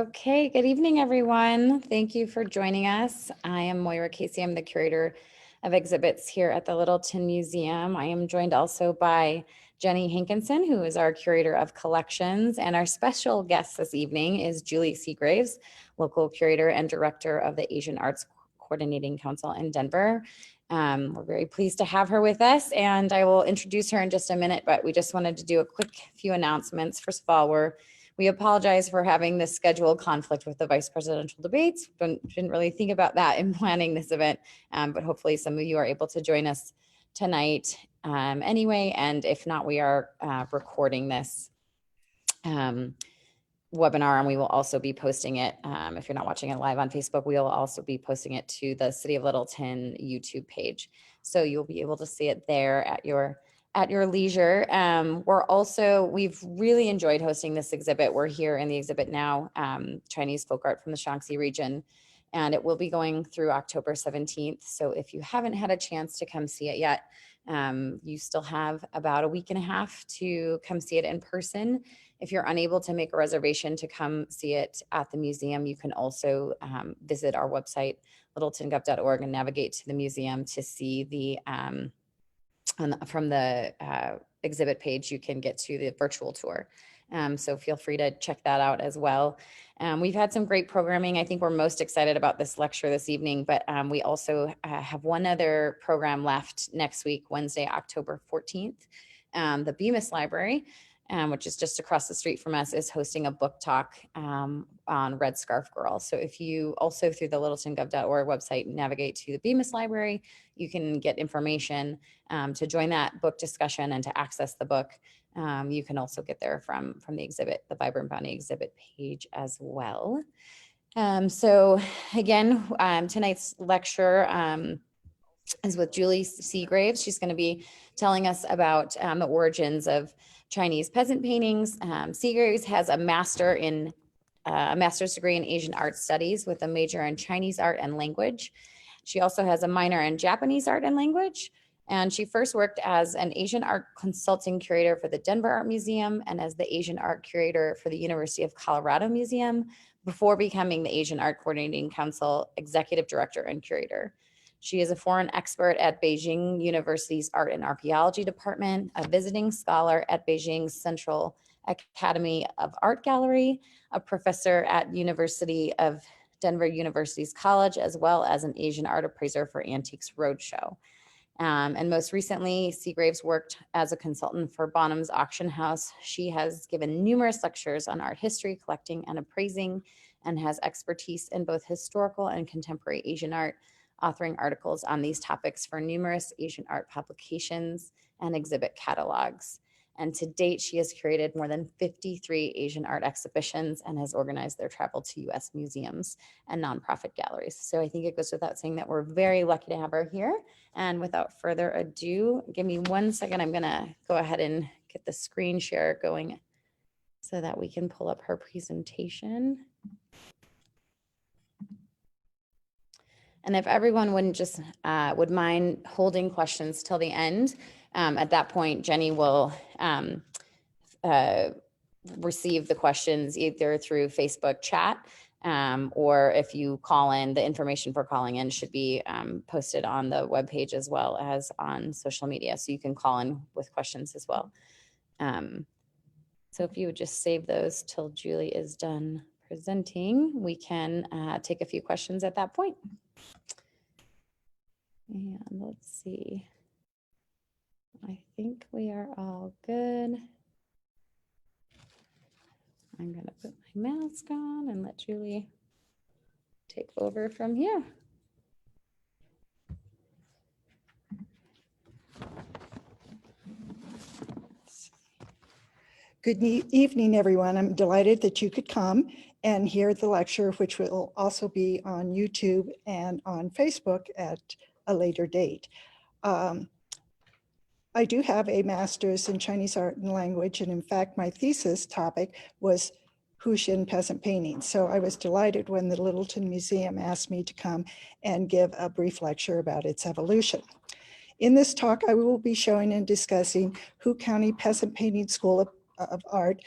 Okay, good evening, everyone. Thank you for joining us. I am Moira Casey. I'm the curator of exhibits here at the Littleton Museum. I am joined also by Jenny Hankinson, who is our curator of collections, and our special guest this evening is Julie Segraves, local curator and director of the Asian Arts Coordinating Council in Denver. We're very pleased to have her with us, and I will introduce her in just a minute, but we just wanted to do a quick few announcements. First of all, we apologize for having this scheduled conflict with the vice presidential debates. Didn't really think about that in planning this event, but hopefully some of you are able to join us tonight anyway. And if not, we are recording this webinar, and we will also be posting it. If you're not watching it live on Facebook, we will also be posting it to the City of Littleton YouTube page. So you'll be able to see it there at your leisure. We've really enjoyed hosting this exhibit. We're here in the exhibit now, Chinese folk art from the Shaanxi region, and it will be going through October 17th. So if you haven't had a chance to come see it yet, you still have about a week and a half to come see it in person. If you're unable to make a reservation to come see it at the museum, you can also visit our website, littletongov.org, and navigate to the museum to see the from the exhibit page, you can get to the virtual tour. So feel free to check that out as well. We've had some great programming. I think we're most excited about this lecture this evening, but we also have one other program left next week, Wednesday, October 14th. The Bemis Library, which is just across the street from us, is hosting a book talk on Red Scarf Girl. So if you also through the littletongov.org website navigate to the Bemis Library, you can get information to join that book discussion and to access the book. You can also get there from the exhibit, the Vibrant Bounty exhibit page as well. So again, tonight's lecture is with Julie Segraves. She's going to be telling us about the origins of Chinese peasant paintings. Segraves has a master's degree in Asian art studies with a major in Chinese art and language. She also has a minor in Japanese art and language. And she first worked as an Asian art consulting curator for the Denver Art Museum and as the Asian art curator for the University of Colorado Museum before becoming the Asian Art Coordinating Council executive director and curator. She is a foreign expert at Beijing University's Art and Archaeology Department, a visiting scholar at Beijing's Central Academy of Art Gallery, a professor at University of Denver University's College, as well as an Asian art appraiser for Antiques Roadshow. And most recently, Segraves worked as a consultant for Bonham's Auction House. She has given numerous lectures on art history, collecting, and appraising, and has expertise in both historical and contemporary Asian art, authoring articles on these topics for numerous Asian art publications and exhibit catalogs. And to date, she has curated more than 53 Asian art exhibitions and has organized their travel to US museums and nonprofit galleries. So I think it goes without saying that we're very lucky to have her here. And without further ado, give me 1 second. I'm gonna go ahead and get the screen share going so that we can pull up her presentation. And if everyone would mind holding questions till the end, at that point, Jenny will receive the questions either through Facebook chat or if you call in, the information for calling in should be posted on the webpage as well as on social media. So you can call in with questions as well. So if you would just save those till Julie is done presenting, we can take a few questions at that point. And let's see. I think we are all good. I'm going to put my mask on and let Julie take over from here. Good evening, everyone. I'm delighted that you could come and hear the lecture, which will also be on YouTube and on Facebook at a later date. I do have a master's in Chinese art and language, and in fact, my thesis topic was Hu Xian peasant paintings. So I was delighted when the Littleton Museum asked me to come and give a brief lecture about its evolution. In this talk, I will be showing and discussing Hu County Peasant Painting School of Art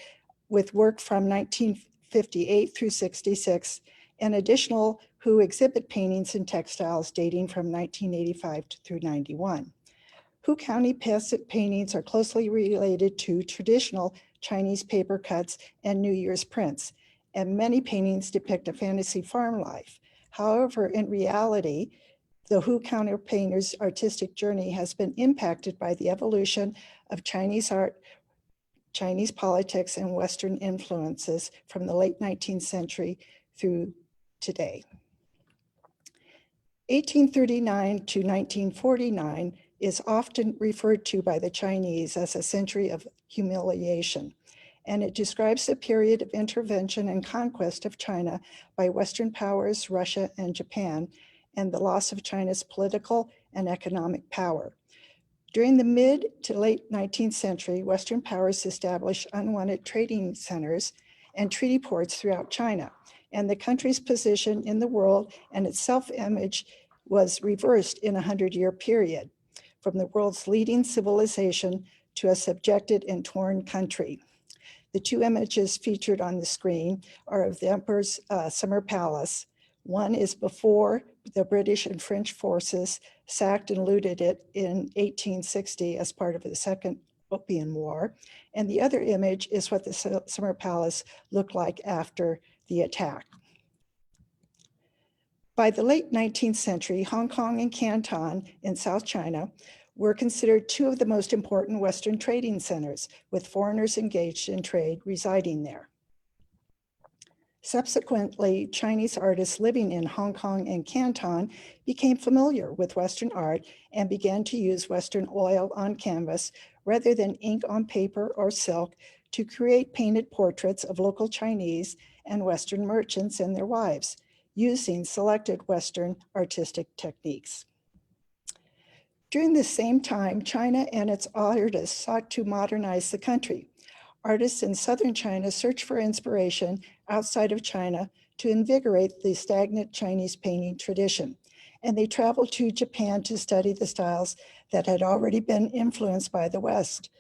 with work from 1950 58 through 66, and additional Hu exhibit paintings and textiles dating from 1985 through 91. Hu County peasant paintings are closely related to traditional Chinese paper cuts and New Year's prints, and many paintings depict a fantasy farm life. However, in reality, the Hu County painter's artistic journey has been impacted by the evolution of Chinese art, Chinese politics, and Western influences from the late 19th century through today. 1839 to 1949 is often referred to by the Chinese as a century of humiliation, and it describes a period of intervention and conquest of China by Western powers, Russia and Japan, and the loss of China's political and economic power. During the mid to late 19th century, Western powers established unwanted trading centers and treaty ports throughout China, and the country's position in the world and its self-image was reversed in a 100-year period, from the world's leading civilization to a subjected and torn country. The two images featured on the screen are of the Emperor's summer palace. One is before the British and French forces sacked and looted it in 1860 as part of the Second Opium War. And the other image is what the summer palace looked like after the attack. By the late 19th century, Hong Kong and Canton in South China were considered two of the most important Western trading centers, with foreigners engaged in trade residing there. Subsequently, Chinese artists living in Hong Kong and Canton became familiar with Western art and began to use Western oil on canvas rather than ink on paper or silk to create painted portraits of local Chinese and Western merchants and their wives, using selected Western artistic techniques. During the same time, China and its artists sought to modernize the country. Artists in southern China searched for inspiration outside of China to invigorate the stagnant Chinese painting tradition, and they traveled to Japan to study the styles that had already been influenced by the West.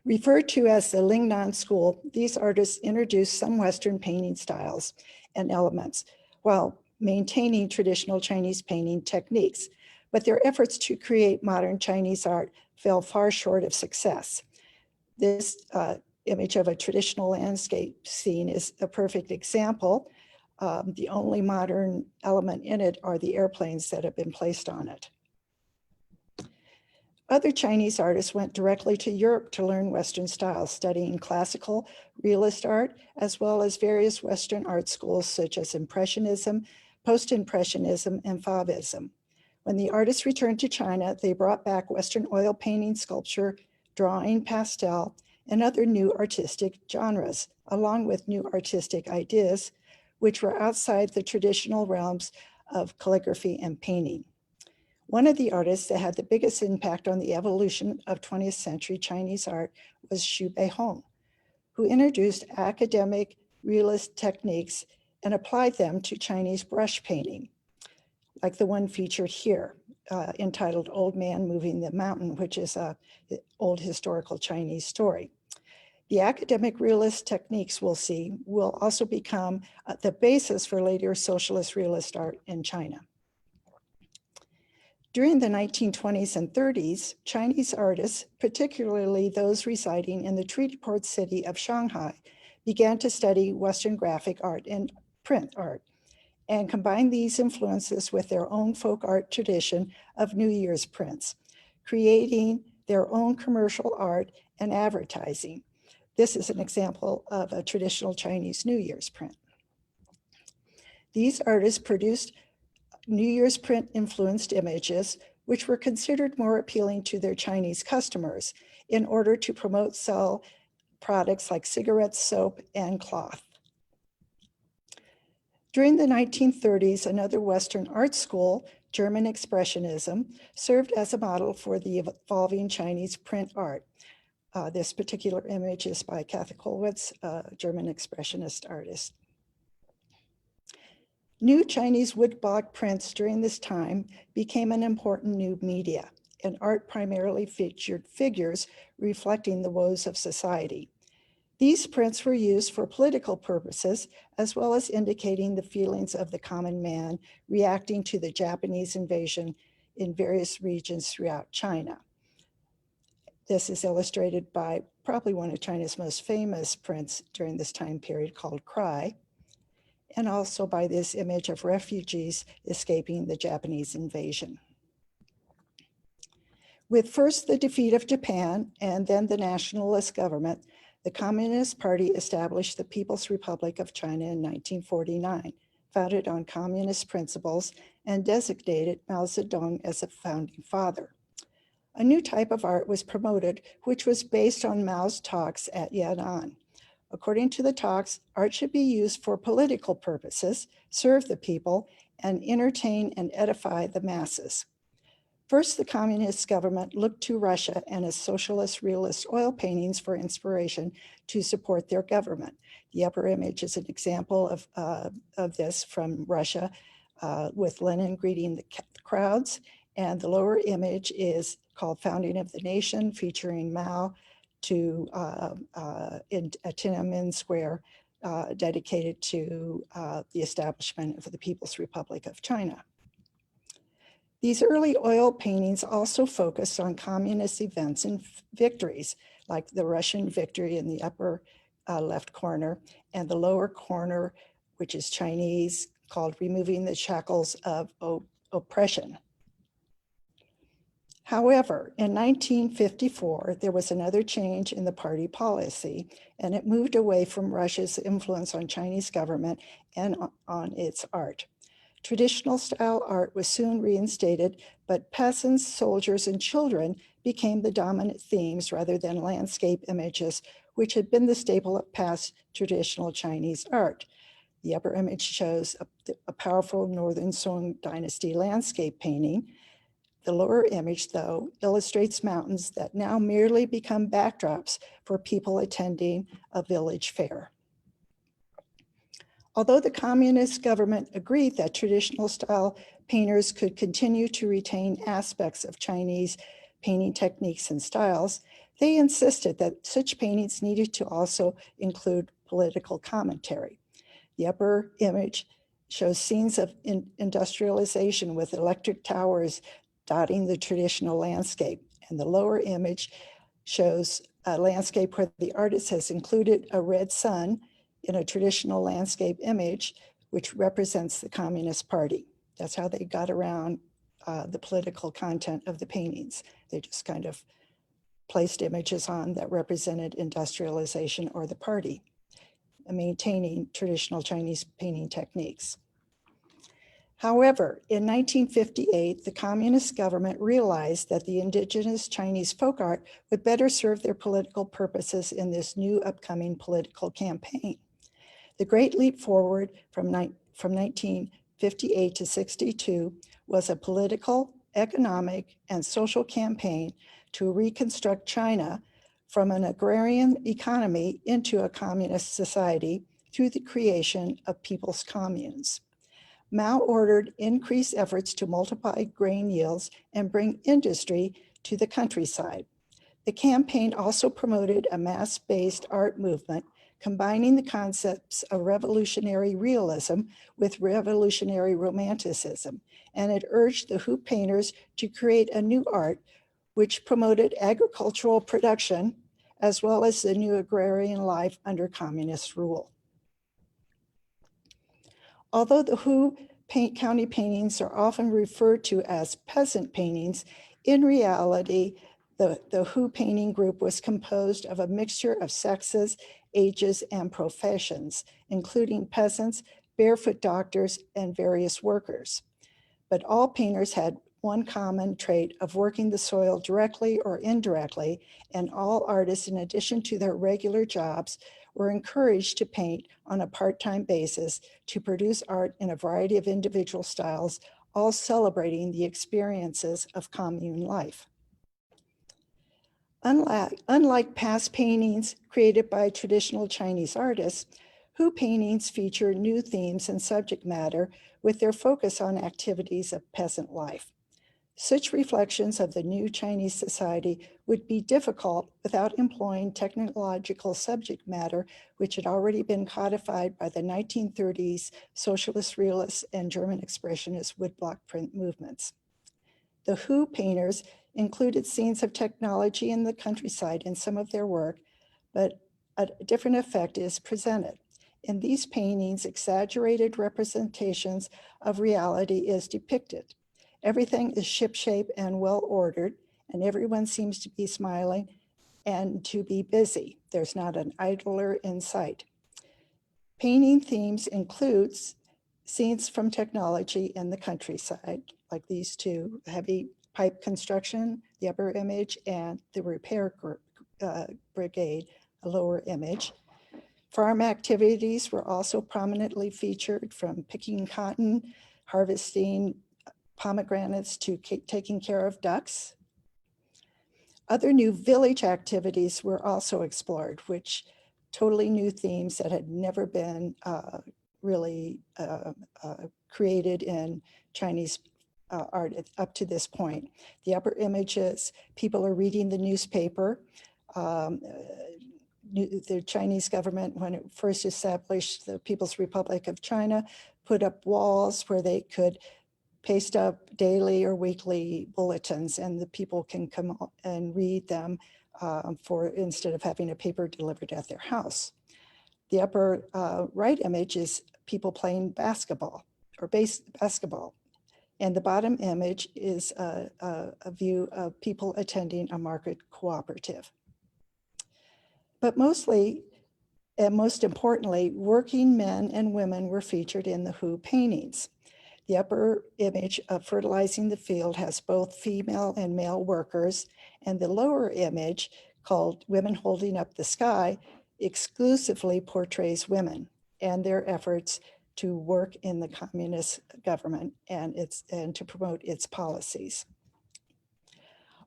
Referred to as the Lingnan School, these artists introduced some Western painting styles and elements while maintaining traditional Chinese painting techniques, but their efforts to create modern Chinese art fell far short of success. This image of a traditional landscape scene is a perfect example. The only modern element in it are the airplanes that have been placed on it. Other Chinese artists went directly to Europe to learn Western styles, studying classical realist art, as well as various Western art schools such as Impressionism, Post-Impressionism, and Fauvism. When the artists returned to China, they brought back Western oil painting, sculpture, drawing, pastel, and other new artistic genres, along with new artistic ideas, which were outside the traditional realms of calligraphy and painting. One of the artists that had the biggest impact on the evolution of 20th century Chinese art was Xu Beihong, who introduced academic realist techniques and applied them to Chinese brush painting, like the one featured here, entitled Old Man Moving the Mountain, which is an old historical Chinese story. The academic realist techniques we'll see will also become the basis for later socialist realist art in China. During the 1920s and 30s, Chinese artists, particularly those residing in the treaty port city of Shanghai, began to study Western graphic art and print art, and combine these influences with their own folk art tradition of New Year's prints, creating their own commercial art and advertising. This is an example of a traditional Chinese New Year's print. These artists produced New Year's print influenced images, which were considered more appealing to their Chinese customers in order to promote sell products like cigarettes, soap, and cloth. During the 1930s, another Western art school, German Expressionism, served as a model for the evolving Chinese print art. This particular image is by Kathy Kollwitz, a German Expressionist artist. New Chinese woodblock prints during this time became an important new media, and art primarily featured figures reflecting the woes of society. These prints were used for political purposes, as well as indicating the feelings of the common man reacting to the Japanese invasion in various regions throughout China. This is illustrated by probably one of China's most famous prints during this time period called Cry, and also by this image of refugees escaping the Japanese invasion. With first the defeat of Japan and then the nationalist government, the Communist Party established the People's Republic of China in 1949, founded on communist principles, and designated Mao Zedong as a founding father. A new type of art was promoted, which was based on Mao's talks at Yan'an. According to the talks, art should be used for political purposes, serve the people, and entertain and edify the masses. First, the communist government looked to Russia and its socialist realist oil paintings for inspiration to support their government. The upper image is an example of this from Russia with Lenin greeting the crowds, and the lower image is called Founding of the Nation, featuring Mao in Tiananmen Square, dedicated to the establishment of the People's Republic of China. These early oil paintings also focused on communist events and victories, like the Russian victory in the upper left corner, and the lower corner, which is Chinese, called Removing the Shackles of Oppression. However, in 1954, there was another change in the party policy, and it moved away from Russia's influence on Chinese government and on its art. Traditional style art was soon reinstated, but peasants, soldiers, and children became the dominant themes rather than landscape images, which had been the staple of past traditional Chinese art. The upper image shows a powerful Northern Tong Dynasty landscape painting. The lower image, though, illustrates mountains that now merely become backdrops for people attending a village fair. Although the communist government agreed that traditional style painters could continue to retain aspects of Chinese painting techniques and styles, they insisted that such paintings needed to also include political commentary. The upper image shows scenes of industrialization with electric towers dotting the traditional landscape, and the lower image shows a landscape where the artist has included a red sun in a traditional landscape image, which represents the Communist Party. That's how they got around the political content of the paintings. They just kind of placed images on that represented industrialization or the party, maintaining traditional Chinese painting techniques. However, in 1958, the communist government realized that the indigenous Chinese folk art would better serve their political purposes in this new upcoming political campaign. The Great Leap Forward from 1958 to 62 was a political, economic, and social campaign to reconstruct China from an agrarian economy into a communist society through the creation of people's communes. Mao ordered increased efforts to multiply grain yields and bring industry to the countryside. The campaign also promoted a mass-based art movement, combining the concepts of revolutionary realism with revolutionary romanticism, and it urged the Hu painters to create a new art which promoted agricultural production as well as the new agrarian life under communist rule. Although the Hu county paintings are often referred to as peasant paintings, in reality, the Hu painting group was composed of a mixture of sexes, ages, and professions, including peasants, barefoot doctors, and various workers. But all painters had one common trait of working the soil directly or indirectly, and all artists, in addition to their regular jobs, were encouraged to paint on a part-time basis to produce art in a variety of individual styles, all celebrating the experiences of commune life. Unlike past paintings created by traditional Chinese artists, Hu paintings feature new themes and subject matter with their focus on activities of peasant life. Such reflections of the new Chinese society would be difficult without employing technological subject matter, which had already been codified by the 1930s Socialist Realist and German Expressionist woodblock print movements. The Hu painters included scenes of technology in the countryside in some of their work, but a different effect is presented. In these paintings, exaggerated representations of reality is depicted. Everything is shipshape and well-ordered, and everyone seems to be smiling and to be busy. There's not an idler in sight. Painting themes includes scenes from technology in the countryside, like these two, heavy pipe construction, the upper image, and the repair brigade, a lower image. Farm activities were also prominently featured, from picking cotton, harvesting pomegranates, to taking care of ducks. Other new village activities were also explored, which totally new themes that had never been really created in Chinese art up to this point. The upper images, people are reading the newspaper. The Chinese government, when it first established the People's Republic of China, put up walls where they could paste up daily or weekly bulletins, and the people can come and read them instead of having a paper delivered at their house. The upper right image is people playing basketball or basketball. And the bottom image is a view of people attending a market cooperative. But mostly, and most importantly, working men and women were featured in the Hu paintings. The upper image of fertilizing the field has both female and male workers, and the lower image, called Women Holding Up the Sky, exclusively portrays women and their efforts to work in the communist government and to promote its policies.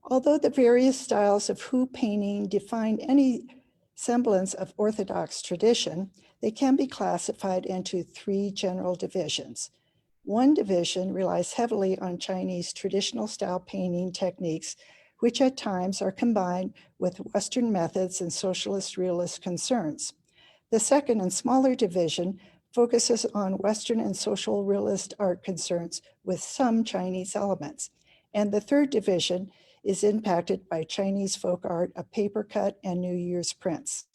Although the various styles of Hu painting define any semblance of orthodox tradition, they can be classified into three general divisions. One division relies heavily on Chinese traditional style painting techniques, which at times are combined with Western methods and socialist realist concerns. The second and smaller division focuses on Western and social realist art concerns with some Chinese elements. And the third division is impacted by Chinese folk art of paper cut and New Year's prints.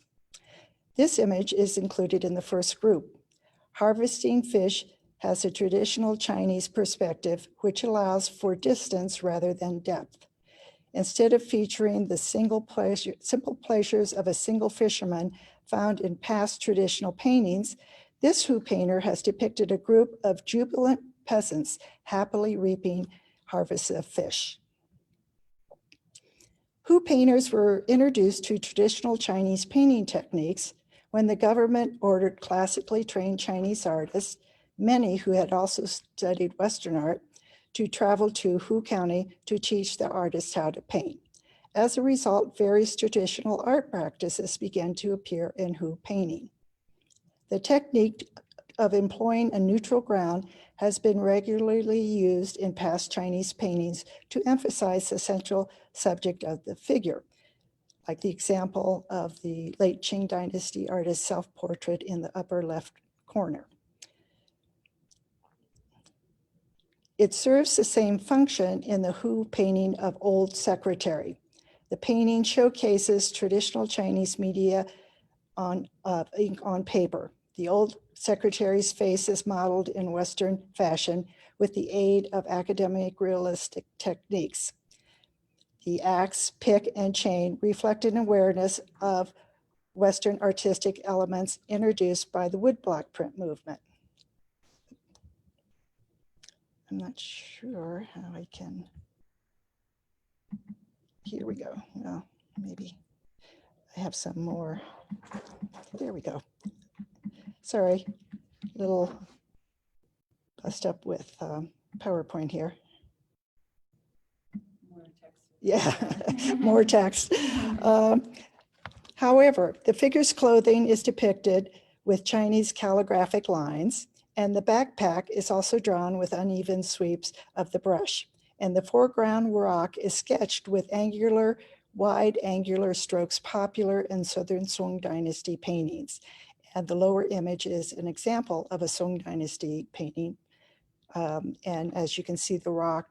This image is included in the first group. Harvesting fish has a traditional Chinese perspective, which allows for distance rather than depth. Instead of featuring the simple pleasures of a single fisherman found in past traditional paintings, this Hu painter has depicted a group of jubilant peasants happily reaping harvests of fish. Hu painters were introduced to traditional Chinese painting techniques when the government ordered classically trained Chinese artists, many who had also studied Western art, to travel to Hu County to teach the artists how to paint. As a result, various traditional art practices began to appear in Hu painting. The technique of employing a neutral ground has been regularly used in past Chinese paintings to emphasize the central subject of the figure, like the example of the late Qing Dynasty artist's self-portrait in the upper left corner. It serves the same function in the Hu painting of Old Secretary. The painting showcases traditional Chinese media on ink on paper. The Old Secretary's face is modeled in Western fashion with the aid of academic realistic techniques. The axe, pick, and chain reflect an awareness of Western artistic elements introduced by the woodblock print movement. I'm not sure how I can, here we go. No, maybe I have some more. There we go. Sorry, little bust up with PowerPoint here. More text. Yeah, more text. However, the figure's clothing is depicted with Chinese calligraphic lines, and the backpack is also drawn with uneven sweeps of the brush. and the foreground rock is sketched with wide angular strokes popular in Southern Song Dynasty paintings. And the lower image is an example of a Song Dynasty painting. And as you can see, the rock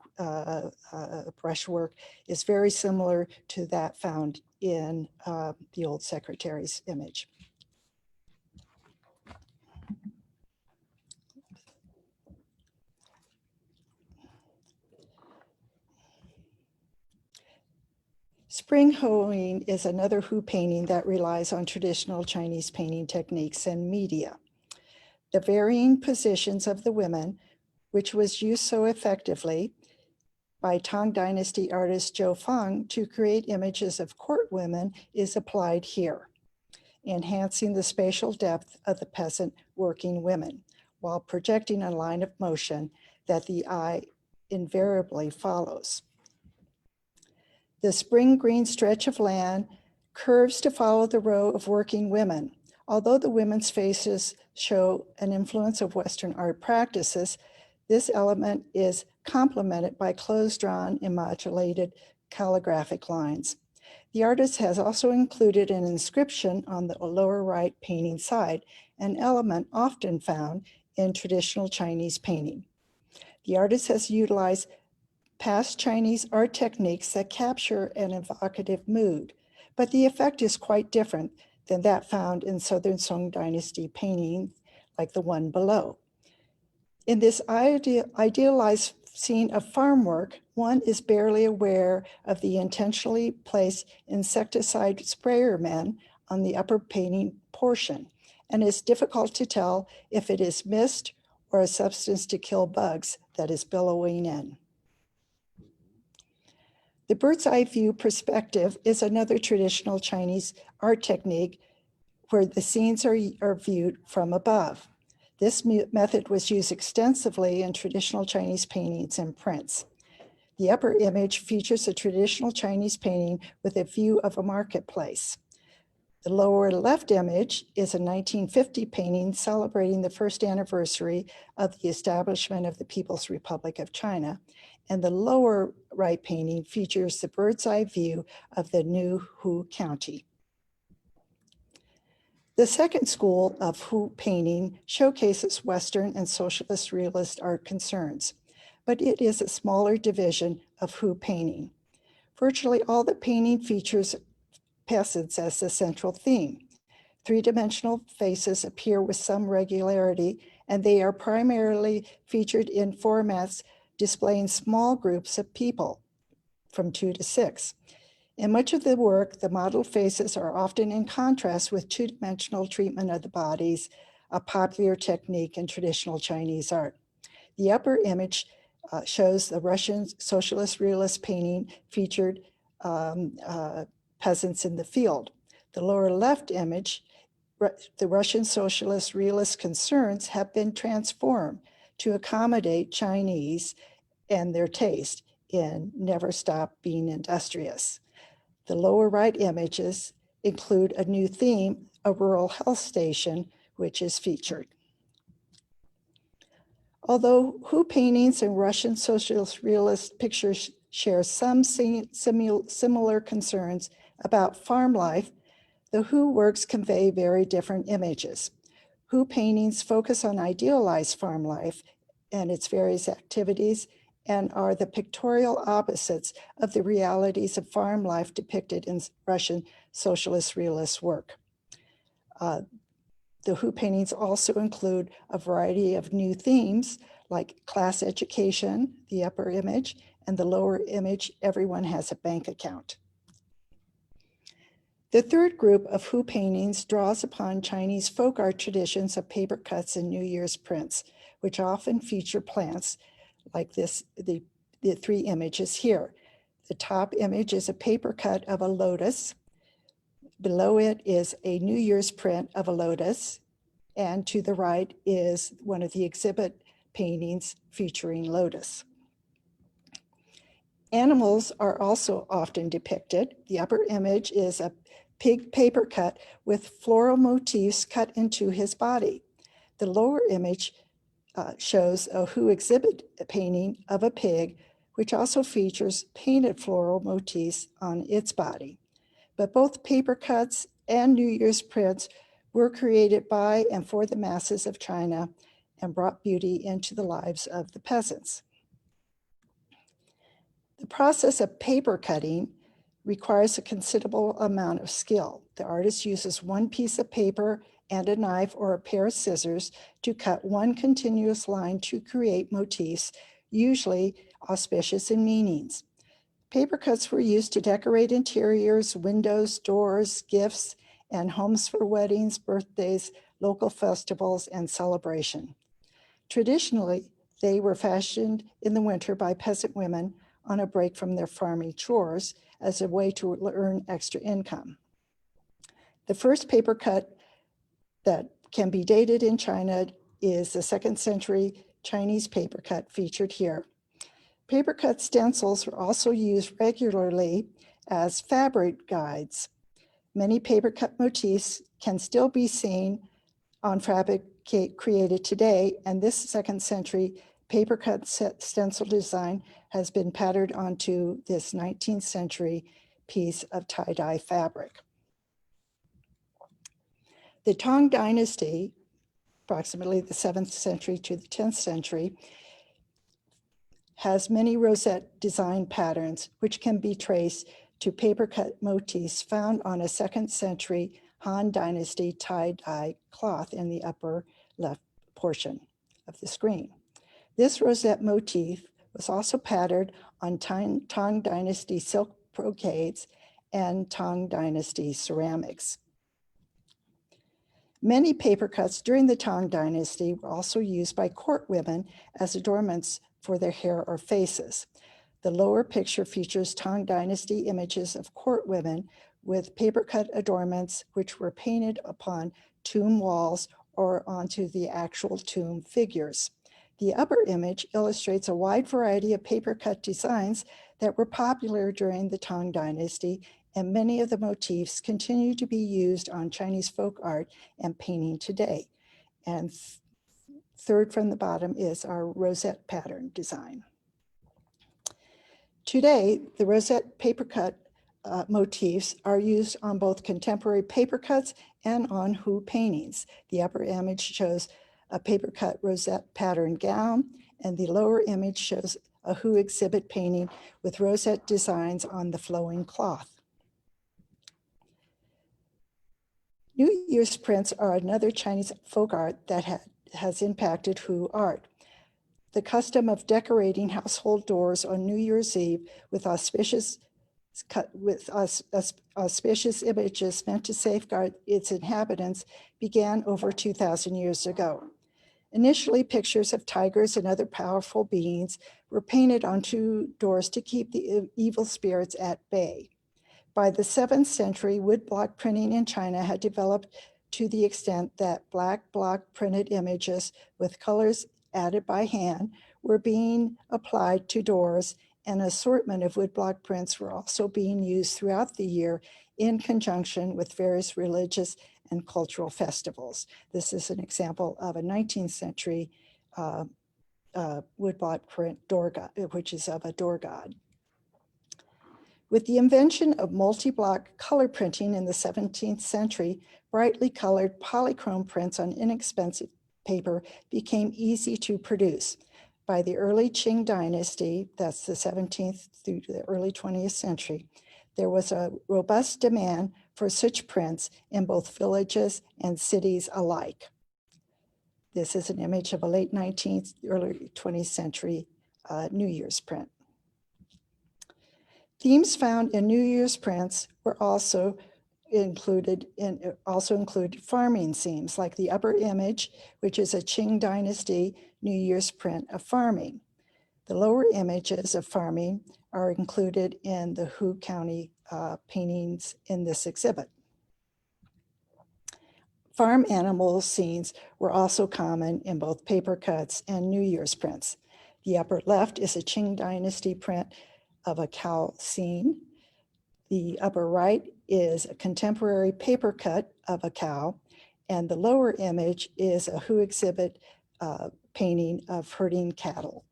brushwork is very similar to that found in the old secretary's image. Spring hoeing is another Hu painting that relies on traditional Chinese painting techniques and media. The varying positions of the women, which was used so effectively by Tong Dynasty artist Zhou Feng to create images of court women, is applied here, enhancing the spatial depth of the peasant working women, while projecting a line of motion that the eye invariably follows. The spring green stretch of land curves to follow the row of working women. Although the women's faces show an influence of Western art practices, this element is complemented by close-drawn, immodulated calligraphic lines. The artist has also included an inscription on the lower right painting side, an element often found in traditional Chinese painting. The artist has utilized past Chinese art techniques that capture an evocative mood, but the effect is quite different than that found in Southern Song Dynasty painting like the one below. In this idealized scene of farm work, one is barely aware of the intentionally placed insecticide sprayer men on the upper painting portion, and it's difficult to tell if it is mist or a substance to kill bugs that is billowing in. The bird's eye view perspective is another traditional Chinese art technique where the scenes are viewed from above. This method was used extensively in traditional Chinese paintings and prints. The upper image features a traditional Chinese painting with a view of a marketplace. The lower left image is a 1950 painting celebrating the first anniversary of the establishment of the People's Republic of China. And the lower right painting features the bird's eye view of the new Hu County. The second school of Hu painting showcases Western and Socialist Realist art concerns, but it is a smaller division of Hu painting. Virtually all the painting features peasants as the central theme. Three-dimensional faces appear with some regularity, and they are primarily featured in formats displaying small groups of people, from 2 to 6. In much of the work, the model faces are often in contrast with two-dimensional treatment of the bodies, a popular technique in traditional Chinese art. The upper image shows the Russian Socialist Realist painting featured peasants in the field. The lower left image, the Russian Socialist Realist concerns have been transformed to accommodate Chinese and their taste in never stop being industrious. The lower right images include a new theme, a rural health station, which is featured. Although Hu paintings and Russian Socialist Realist pictures share some similar concerns about farm life, the Hu works convey very different images. Hu paintings focus on idealized farm life and its various activities and are the pictorial opposites of the realities of farm life depicted in Russian Socialist Realist work. The Hu paintings also include a variety of new themes like class education, the upper image, and the lower image, everyone has a bank account. The third group of Hu paintings draws upon Chinese folk art traditions of paper cuts and New Year's prints, which often feature plants like this, the three images here. The top image is a paper cut of a lotus. Below it is a New Year's print of a lotus. And to the right is one of the exhibit paintings featuring lotus. Animals are also often depicted. The upper image is a pig paper cut with floral motifs cut into his body. The lower image shows a Hu exhibit painting of a pig which also features painted floral motifs on its body. But both paper cuts and New Year's prints were created by and for the masses of China and brought beauty into the lives of the peasants. The process of paper cutting requires a considerable amount of skill. The artist uses one piece of paper and a knife or a pair of scissors to cut one continuous line to create motifs, usually auspicious in meanings. Paper cuts were used to decorate interiors, windows, doors, gifts, and homes for weddings, birthdays, local festivals, and celebration. Traditionally, they were fashioned in the winter by peasant women on a break from their farming chores as a way to earn extra income. The first paper cut that can be dated in China is the 2nd century Chinese paper cut featured here. Paper cut stencils were also used regularly as fabric guides. Many paper cut motifs can still be seen on fabric created today, and this 2nd century paper cut stencil design has been patterned onto this 19th century piece of tie-dye fabric. The Tong Dynasty, approximately the 7th century to the 10th century, has many rosette design patterns, which can be traced to paper cut motifs found on a 2nd century Han Dynasty tie-dye cloth in the upper left portion of the screen. This rosette motif was also patterned on Tong Dynasty silk brocades and Tong Dynasty ceramics. Many paper cuts during the Tong Dynasty were also used by court women as adornments for their hair or faces. The lower picture features Tong Dynasty images of court women with paper cut adornments which were painted upon tomb walls or onto the actual tomb figures. The upper image illustrates a wide variety of paper cut designs that were popular during the Tang Dynasty, and many of the motifs continue to be used on Chinese folk art and painting today. And third from the bottom is our Rosette Pattern design. Today, the Rosette paper cut motifs are used on both contemporary paper cuts and on Hu paintings. The upper image shows a paper cut Rosette Pattern gown, and the lower image shows a Hu exhibit painting with rosette designs on the flowing cloth. New Year's prints are another Chinese folk art that has impacted Hu art. The custom of decorating household doors on New Year's Eve with auspicious images meant to safeguard its inhabitants began over 2,000 years ago. Initially, pictures of tigers and other powerful beings were painted onto doors to keep the evil spirits at bay. By the 7th century, woodblock printing in China had developed to the extent that black block printed images with colors added by hand were being applied to doors, and an assortment of woodblock prints were also being used throughout the year in conjunction with various religious and cultural festivals. This is an example of a 19th century woodblock print door god, which is of a door god. With the invention of multi-block color printing in the 17th century, brightly colored polychrome prints on inexpensive paper became easy to produce. By the early Qing dynasty, that's the 17th through the early 20th century, there was a robust demand for such prints in both villages and cities alike. This is an image of a late 19th, early 20th century New Year's print. Themes found in New Year's prints were also included farming themes, like the upper image, which is a Qing dynasty New Year's print of farming. The lower images of farming are included in the Hu County paintings in this exhibit. Farm animal scenes were also common in both paper cuts and New Year's prints. The upper left is a Qing dynasty print of a cow scene. The upper right is a contemporary paper cut of a cow, and the lower image is a Hu exhibit painting of herding cattle.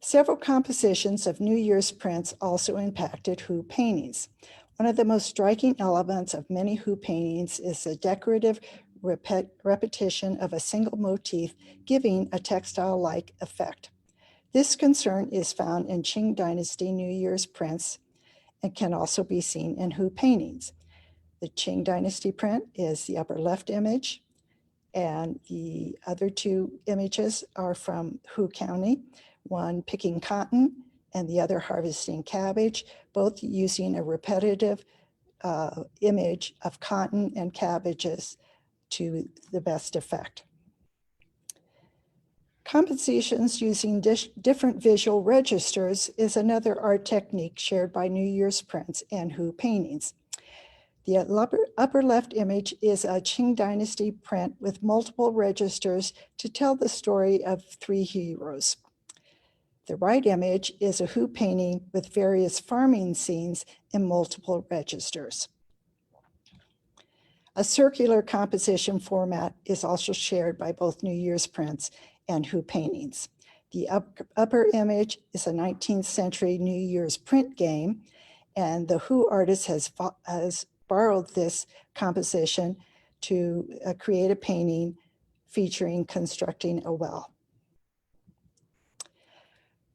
Several compositions of New Year's prints also impacted Hu paintings. One of the most striking elements of many Hu paintings is the decorative repetition of a single motif, giving a textile-like effect. This concern is found in Qing Dynasty New Year's prints and can also be seen in Hu paintings. The Qing Dynasty print is the upper left image, and the other two images are from Hu County, one picking cotton and the other harvesting cabbage, both using a repetitive image of cotton and cabbages to the best effect. Compositions using different visual registers is another art technique shared by New Year's prints and Hu paintings. The upper left image is a Qing Dynasty print with multiple registers to tell the story of three heroes. The right image is a Hu painting with various farming scenes in multiple registers. A circular composition format is also shared by both New Year's prints and Hu paintings. The upper image is a 19th century New Year's print game, and the Hu artist has borrowed this composition to create a painting featuring constructing a well.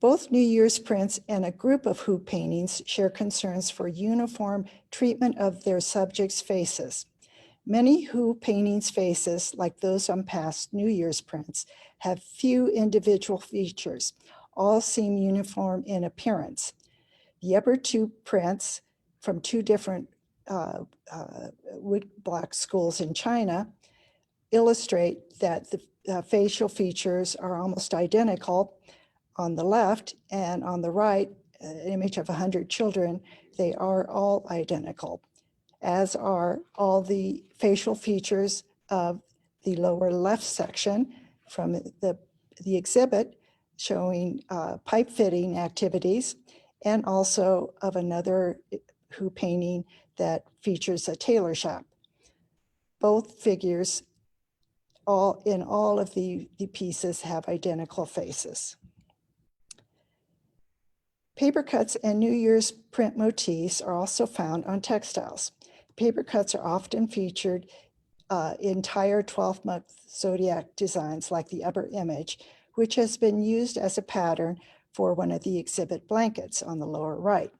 Both New Year's prints and a group of Hu paintings share concerns for uniform treatment of their subjects' faces. Many Hu paintings' faces, like those on past New Year's prints, have few individual features. All seem uniform in appearance. The upper two prints from two different woodblock schools in China illustrate that the facial features are almost identical on the left, and on the right, an image of 100 children, they are all identical, as are all the facial features of the lower left section from the exhibit showing pipe fitting activities, and also of another Hu painting that features a tailor shop. Both figures in all of the pieces have identical faces. Paper cuts and New Year's print motifs are also found on textiles. Paper cuts are often featured entire 12-month zodiac designs like the upper image, which has been used as a pattern for one of the exhibit blankets on the lower right.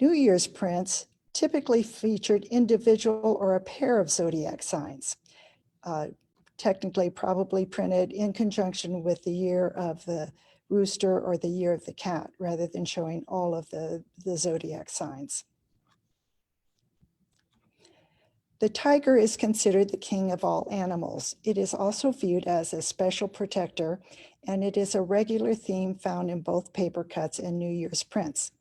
New Year's prints typically featured individual or a pair of zodiac signs, technically probably printed in conjunction with the year of the rooster or the year of the cat, rather than showing all of the zodiac signs. The tiger is considered the king of all animals. It is also viewed as a special protector, and it is a regular theme found in both paper cuts and New Year's prints.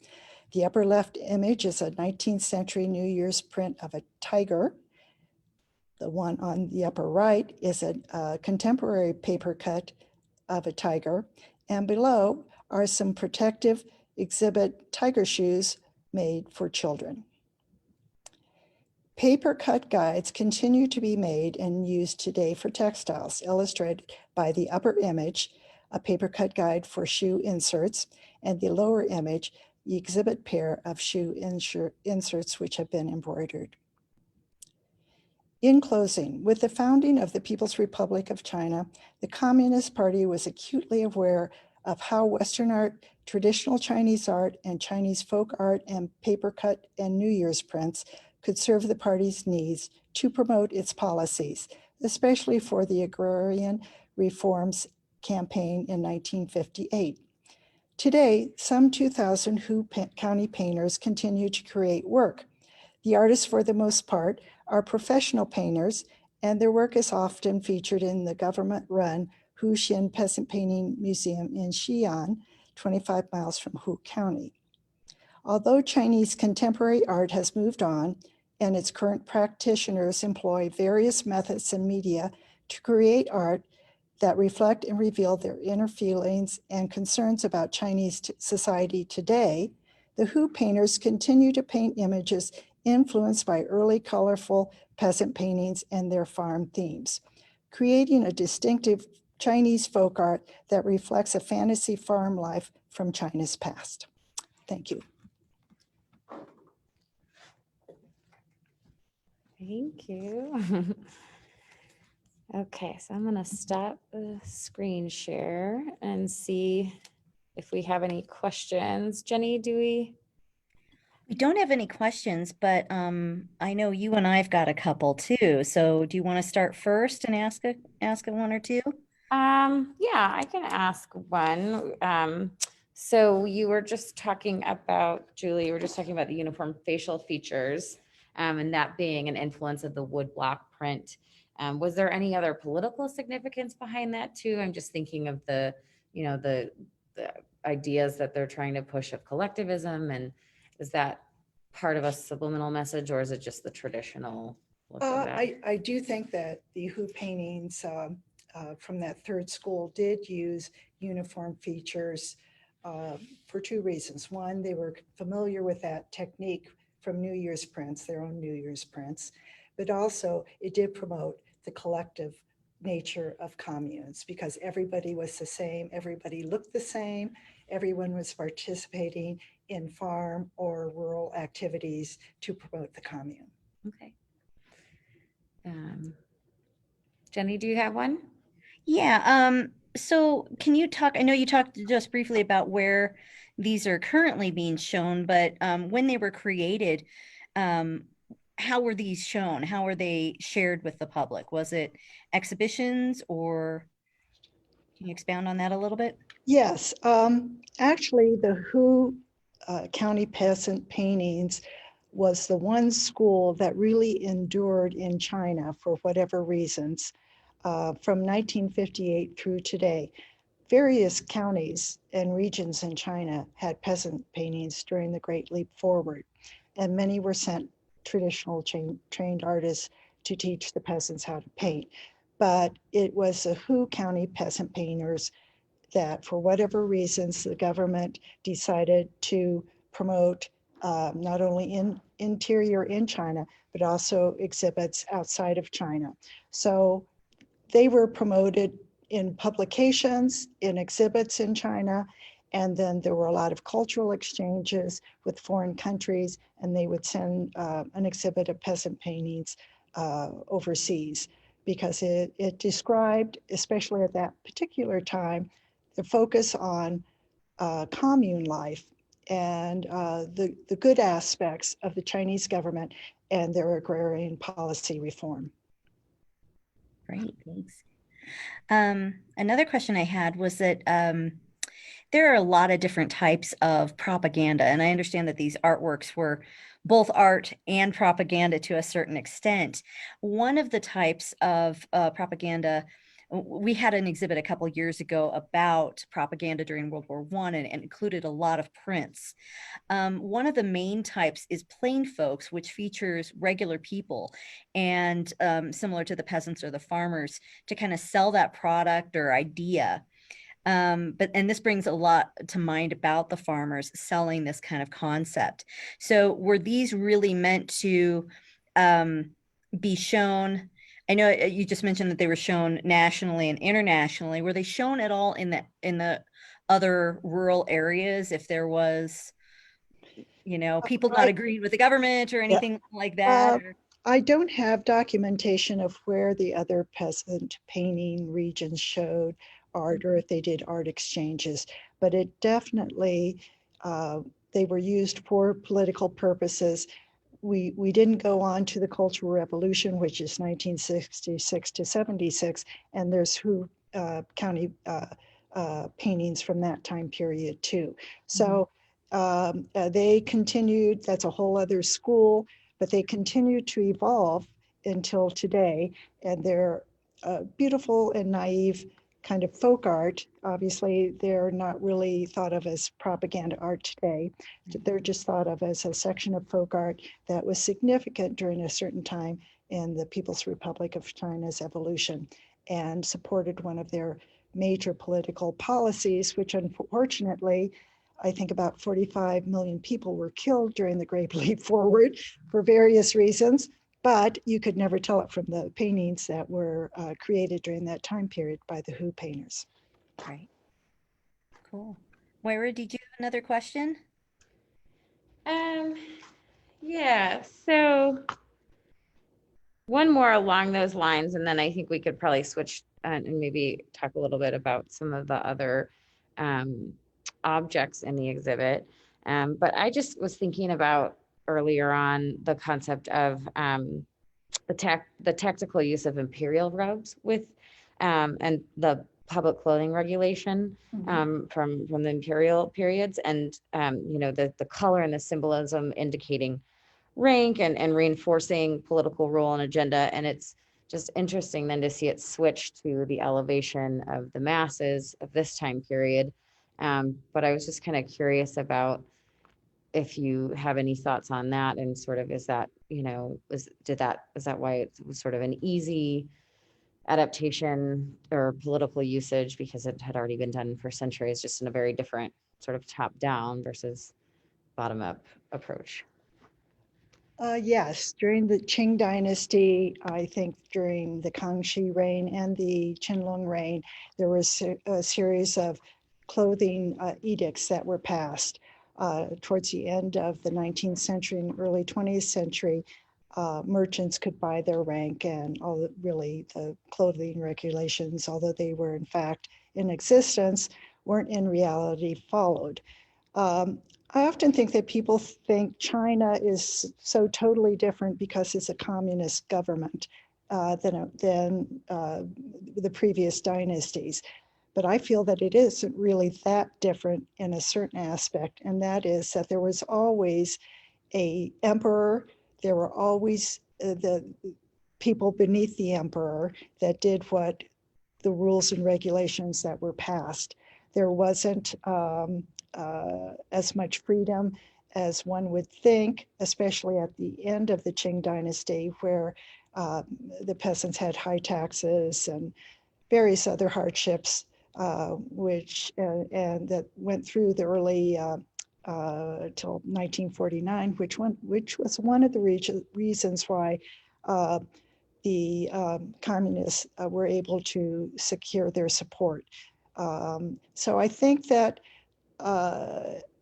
The upper left image is a 19th century New Year's print of a tiger. The one on the upper right is a contemporary paper cut of a tiger, and below are some protective exhibit tiger shoes made for children. Paper cut guides continue to be made and used today for textiles, illustrated by the upper image, a paper cut guide for shoe inserts, and the lower image, the exhibit pair of shoe inserts which have been embroidered. In closing, with the founding of the People's Republic of China, the Communist Party was acutely aware of how Western art, traditional Chinese art, and Chinese folk art and paper cut and New Year's prints could serve the party's needs to promote its policies, especially for the agrarian reforms campaign in 1958. Today, some 2,000 Hu County painters continue to create work. The artists, for the most part, are professional painters, and their work is often featured in the government-run Hu Xian Peasant Painting Museum in Xi'an, 25 miles from Hu County. Although Chinese contemporary art has moved on, and its current practitioners employ various methods and media to create art that reflect and reveal their inner feelings and concerns about Chinese society today, the Hu painters continue to paint images influenced by early colorful peasant paintings and their farm themes, creating a distinctive Chinese folk art that reflects a fantasy farm life from China's past. Thank you. Thank you. Okay, so I'm gonna stop the screen share and see if we have any questions. Jenny, do we? We don't have any questions, but I know you and I've got a couple too. So do you want to start first and ask a one or two? Yeah, I can ask one. So you were just talking about, Julie, you were just talking about the uniform facial features, and that being an influence of the woodblock print. Was there any other political significance behind that too? I'm just thinking of the, you know, the ideas that they're trying to push of collectivism, and is that part of a subliminal message, or is it just the traditional look of that? I do think that the Hu paintings from that third school did use uniform features for two reasons. One, they were familiar with that technique from New Year's prints, their own New Year's prints, but also it did promote the collective nature of communes because everybody was the same, everybody looked the same, everyone was participating in farm or rural activities to promote the commune. Okay. Jenny, do you have one? Yeah. So can you talk, I know you talked just briefly about where these are currently being shown, but when they were created, how were these shown? How were they shared with the public? Was it exhibitions, or can you expound on that a little bit? Yes, actually the Hu County peasant paintings was the one school that really endured in China for whatever reasons from 1958 through today. Various counties and regions in China had peasant paintings during the Great Leap Forward, and many were sent traditional trained artists to teach the peasants how to paint. But it was the Hu County peasant painters that, for whatever reasons, the government decided to promote not only in interior in China, but also exhibits outside of China. So they were promoted in publications, in exhibits in China, and then there were a lot of cultural exchanges with foreign countries, and they would send an exhibit of peasant paintings overseas because it described, especially at that particular time, the focus on commune life and the good aspects of the Chinese government and their agrarian policy reform. Great, thanks. Another question I had was that there are a lot of different types of propaganda, and I understand that these artworks were both art and propaganda to a certain extent. One of the types of propaganda, we had an exhibit a couple years ago about propaganda during World War I and included a lot of prints. One of the main types is plain folks, which features regular people and similar to the peasants or the farmers to kind of sell that product or idea. And this brings a lot to mind about the farmers selling this kind of concept. So were these really meant to be shown? I know you just mentioned that they were shown nationally and internationally. Were they shown at all in the other rural areas if there was, you know, people not agreeing with the government or anything like that? I don't have documentation of where the other peasant painting regions showed art or if they did art exchanges, but it definitely, they were used for political purposes. We didn't go on to the Cultural Revolution, which is 1966 to 76, and there's Hu County paintings from that time period too. So they continued, that's a whole other school, but they continue to evolve until today, and they're beautiful and naive kind of folk art. Obviously, they're not really thought of as propaganda art today. They're just thought of as a section of folk art that was significant during a certain time in the People's Republic of China's evolution and supported one of their major political policies, which unfortunately, I think about 45 million people were killed during the Great Leap Forward for various reasons. but you could never tell it from the paintings that were created during that time period by the Hu painters. Right. Cool. Moira, did you have another question? Yeah, so one more along those lines, and then I think we could probably switch and maybe talk a little bit about some of the other um, objects in the exhibit. But I just was thinking about earlier on the concept of the tactical use of imperial robes with and the public clothing regulation from the imperial periods, and you know, the color and the symbolism indicating rank and reinforcing political role and agenda. And it's just interesting then to see it switch to the elevation of the masses of this time period. But I was just kind of curious about if you have any thoughts on that, and sort of, is that, you know, is that why it was sort of an easy adaptation or political usage, because it had already been done for centuries, just in a very different sort of top down versus bottom up approach? Yes, during the Qing Dynasty, I think during the Kangxi reign and the Qianlong reign, there was a series of clothing edicts that were passed towards the end of the 19th century and early 20th century. Merchants could buy their rank, and all really the clothing regulations, although they were in fact in existence, weren't in reality followed. I often think that people think China is so totally different because it's a communist government than the previous dynasties. But I feel that it isn't really that different in a certain aspect, and that is that there was always a emperor, there were always the people beneath the emperor that did what the rules and regulations that were passed. There wasn't as much freedom as one would think, especially at the end of the Qing Dynasty, where the peasants had high taxes and various other hardships, and that went through the early till 1949, which was one of the reasons why the communists were able to secure their support. So I think that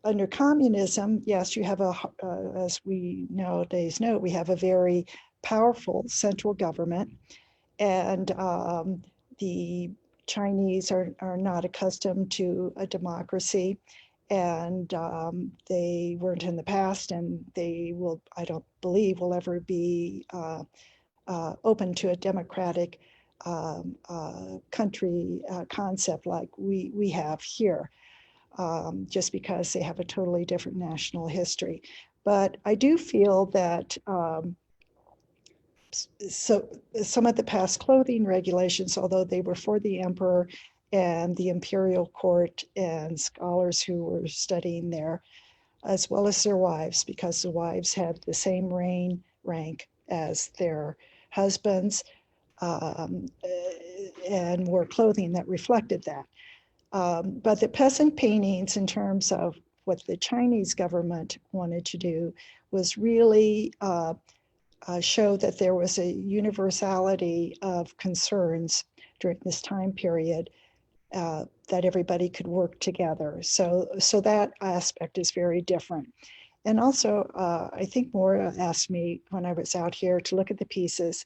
under communism, yes, you have as we nowadays know, we have a very powerful central government, and the Chinese are not accustomed to a democracy, and they weren't in the past, and they will, I don't believe, will ever be open to a democratic country concept like we have here, just because they have a totally different national history. But I do feel that so some of the past clothing regulations, although they were for the emperor and the imperial court and scholars who were studying there, as well as their wives, because the wives had the same rank as their husbands, and wore clothing that reflected that. But the peasant paintings, in terms of what the Chinese government wanted to do, was really show that there was a universality of concerns during this time period, that everybody could work together. So that aspect is very different. And also, I think Maura asked me when I was out here to look at the pieces,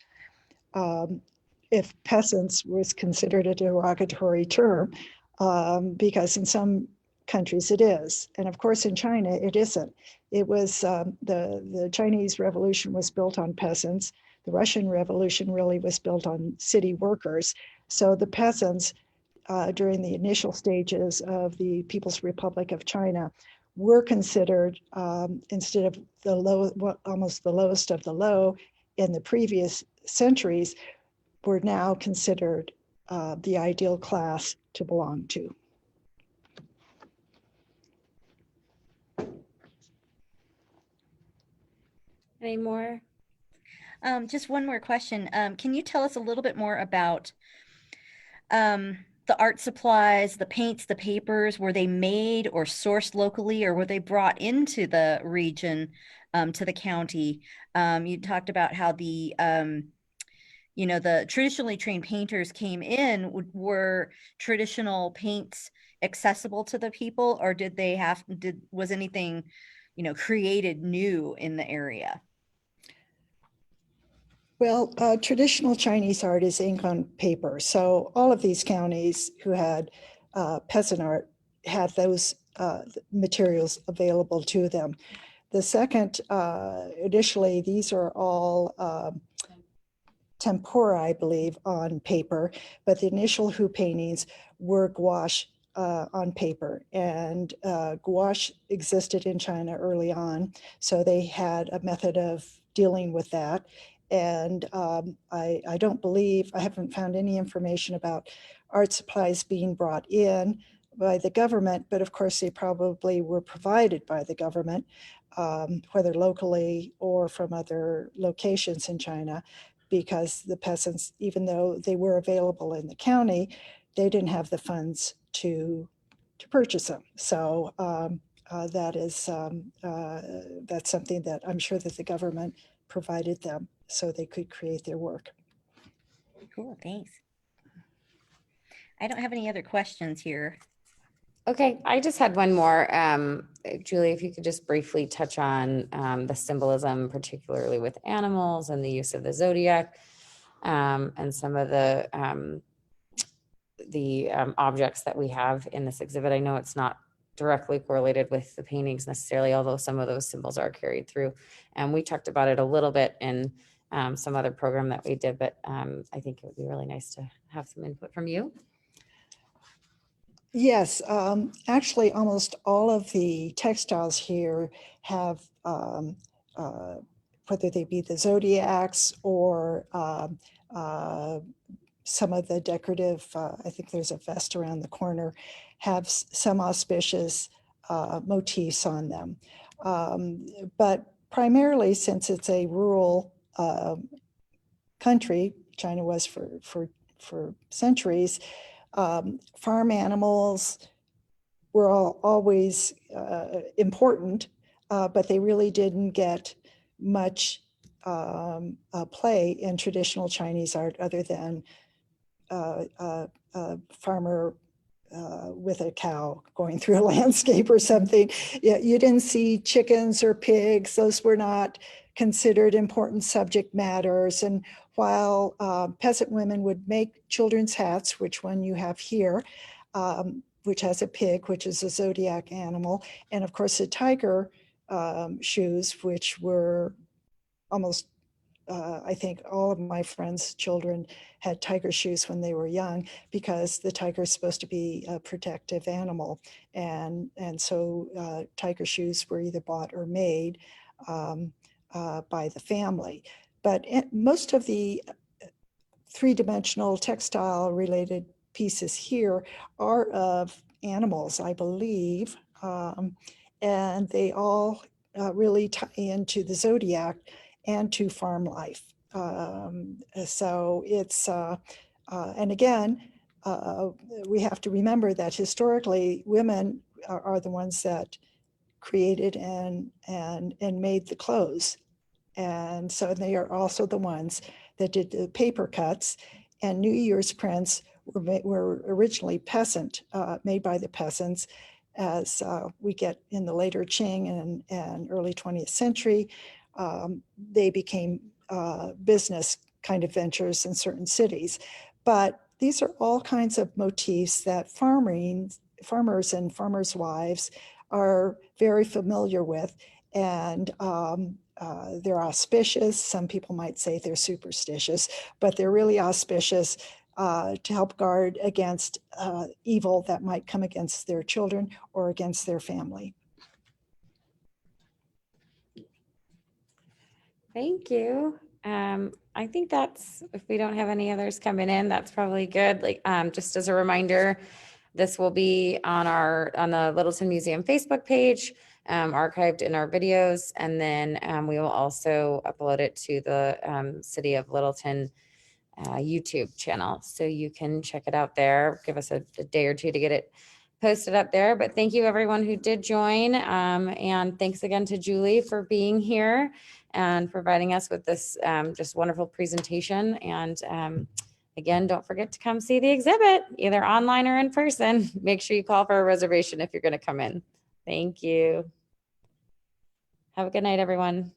if peasants was considered a derogatory term, because in some countries it is. And of course, in China, it isn't. It was the Chinese Revolution was built on peasants. The Russian Revolution really was built on city workers. So the peasants, during the initial stages of the People's Republic of China, were considered, instead of almost the lowest of the low in the previous centuries, were now considered the ideal class to belong to. Any more? Just one more question. Can you tell us a little bit more about the art supplies, the paints, the papers, were they made or sourced locally, or were they brought into the region, to the county? You talked about how the traditionally trained painters came in. Were traditional paints accessible to the people, or was anything, created new in the area? Well, traditional Chinese art is ink on paper. So all of these counties who had peasant art had those materials available to them. The second, initially, these are all tempera, I believe, on paper, but the initial Hu paintings were gouache on paper. And gouache existed in China early on, so they had a method of dealing with that. And I don't believe, I haven't found any information about art supplies being brought in by the government, but of course they probably were provided by the government, whether locally or from other locations in China, because the peasants, even though they were available in the county, they didn't have the funds to purchase them. So that's something that I'm sure that the government provided them so they could create their work. Cool, thanks. I don't have any other questions here. Okay, I just had one more. Julie, if you could just briefly touch on the symbolism, particularly with animals and the use of the zodiac, and some of the objects that we have in this exhibit. I know it's not directly correlated with the paintings necessarily, although some of those symbols are carried through. And we talked about it a little bit in some other program that we did, but I think it would be really nice to have some input from you. Yes, actually, almost all of the textiles here have, whether they be the zodiacs or some of the decorative, I think there's a vest around the corner, have some auspicious motifs on them. But primarily, since it's a rural country, China was for centuries, farm animals were always important, but they really didn't get much play in traditional Chinese art other than a farmer with a cow going through a landscape or something. Yeah, you didn't see chickens or pigs. Those were not considered important subject matters. And while peasant women would make children's hats, which one you have here, which has a pig, which is a zodiac animal, and of course the tiger shoes, which were almost, I think all of my friends' children had tiger shoes when they were young, because the tiger is supposed to be a protective animal. And so tiger shoes were either bought or made by the family. But most of the three-dimensional textile related pieces here are of animals, I believe. And they all really tie into the zodiac and to farm life. So it's, and again, we have to remember that historically women are the ones that created and made the clothes. And so they are also the ones that did the paper cuts, and New Year's prints were originally peasant, made by the peasants. As we get in the later Qing and early 20th century, they became business kind of ventures in certain cities. But these are all kinds of motifs that farmers and farmers' wives are very familiar with, and they're auspicious. Some people might say they're superstitious, but they're really auspicious to help guard against evil that might come against their children or against their family. Thank you. I think that's, if we don't have any others coming in, that's probably good. Like, just as a reminder, this will be on the Littleton Museum Facebook page, archived in our videos. And then we will also upload it to the City of Littleton YouTube channel. So you can check it out there. Give us a day or two to get it posted up there. But thank you everyone who did join. And thanks again to Julie for being here and providing us with this just wonderful presentation. And again, don't forget to come see the exhibit, either online or in person. Make sure you call for a reservation if you're going to come in. Thank you. Have a good night, everyone.